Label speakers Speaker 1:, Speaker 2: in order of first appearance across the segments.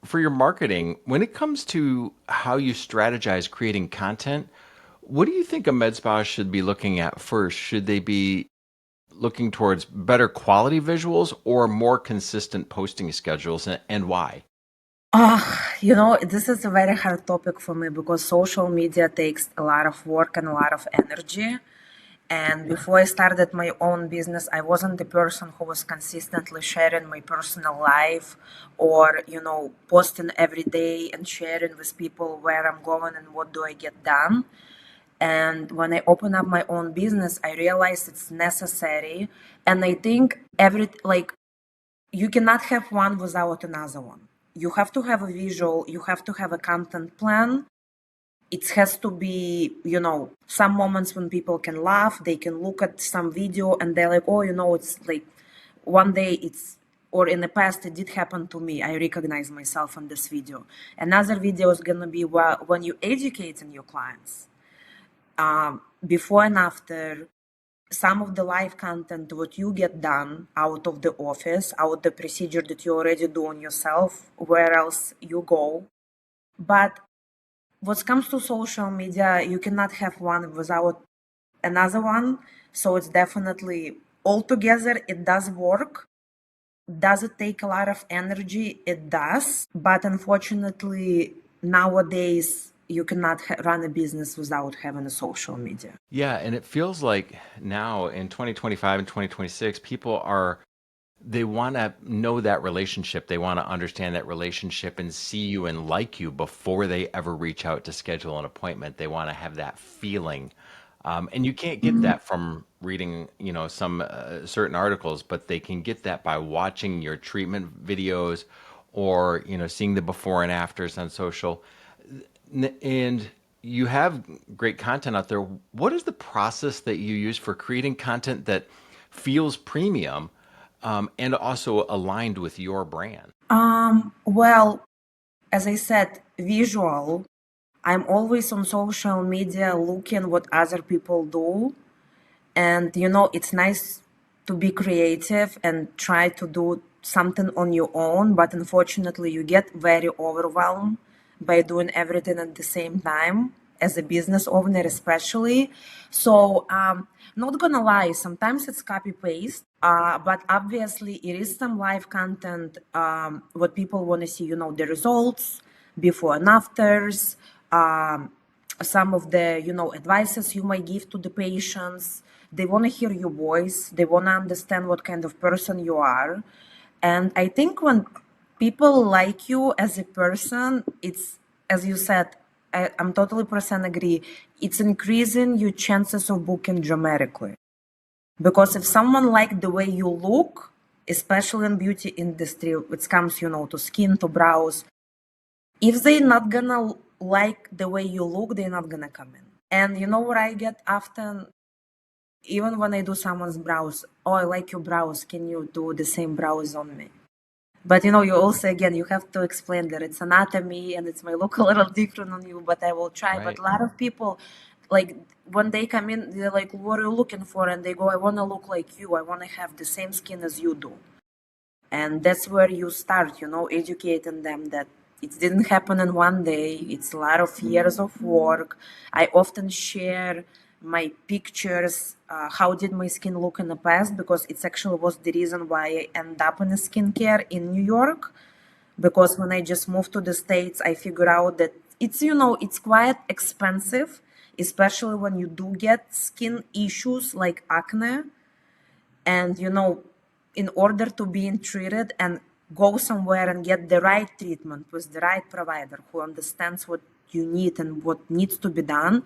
Speaker 1: For your marketing, when it comes to how you strategize creating content, what do you think a med spa should be looking at first? Should they be looking towards better quality visuals or more consistent posting schedules, and why?
Speaker 2: This is a very hard topic for me because social media takes a lot of work and a lot of energy. And before I started my own business, I wasn't the person who was consistently sharing my personal life or, posting every day and sharing with people where I'm going and what do I get done. And when I open up my own business, I realized it's necessary. And I think you cannot have one without another one. You have to have a visual, you have to have a content plan. It has to be, some moments when people can laugh, they can look at some video and they're like, oh, it's like one day or in the past, it did happen to me. I recognize myself in this video. Another video is going to be when you educating your clients, before and after, some of the live content what you get done out of the office, out the procedure that you already do on yourself, where else you go. But what comes to social media, you cannot have one without another one. So it's definitely altogether, it does work. Does it take a lot of energy? It does. But unfortunately, nowadays, you cannot run a business without having a social media.
Speaker 1: Yeah, and it feels like now in 2025 and 2026, they want to know that relationship. They want to understand that relationship and see you and like you before they ever reach out to schedule an appointment. They want to have that feeling. And you can't get that from reading, some certain articles, but they can get that by watching your treatment videos or, seeing the before and afters on social. And you have great content out there. What is the process that you use for creating content that feels premium, and also aligned with your brand?
Speaker 2: Well, as I said, visual. I'm always on social media looking what other people do. And, it's nice to be creative and try to do something on your own. But unfortunately, you get very overwhelmed by doing everything at the same time as a business owner, especially. So, not gonna lie, sometimes it's copy paste, but obviously it is some live content. What people want to see, the results, before and afters, some of the advices you might give to the patients. They want to hear your voice, they want to understand what kind of person you are. And I think when people like you as a person, it's, as you said, I'm totally percent agree, it's increasing your chances of booking dramatically. Because if someone like the way you look, especially in beauty industry, it comes, to skin, to brows, if they're not gonna like the way you look, they're not gonna come in. And you know what I get often, even when I do someone's brows, oh, I like your brows, can you do the same brows on me? But you also, again, you have to explain that it's anatomy and it may look a little different on you, but I will try. But
Speaker 1: Right.
Speaker 2: a lot of people, like when they come in, they're like, what are you looking for? And they go, I want to look like you, I want to have the same skin as you do. And that's where you start, educating them that it didn't happen in one day. It's a lot of years of work. I often share my pictures, how did my skin look in the past, because it's actually was the reason why I end up in a skincare in New York. Because when I just moved to the States, I figured out that it's quite expensive, especially when you do get skin issues like acne. And in order to be treated and go somewhere and get the right treatment with the right provider who understands what you need and what needs to be done,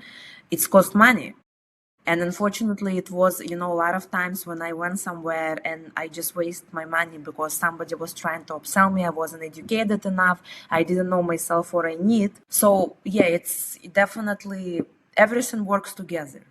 Speaker 2: it's cost money. And unfortunately, it was, a lot of times when I went somewhere and I just waste my money because somebody was trying to upsell me. I wasn't educated enough. I didn't know myself what I need. So yeah, it's definitely everything works together.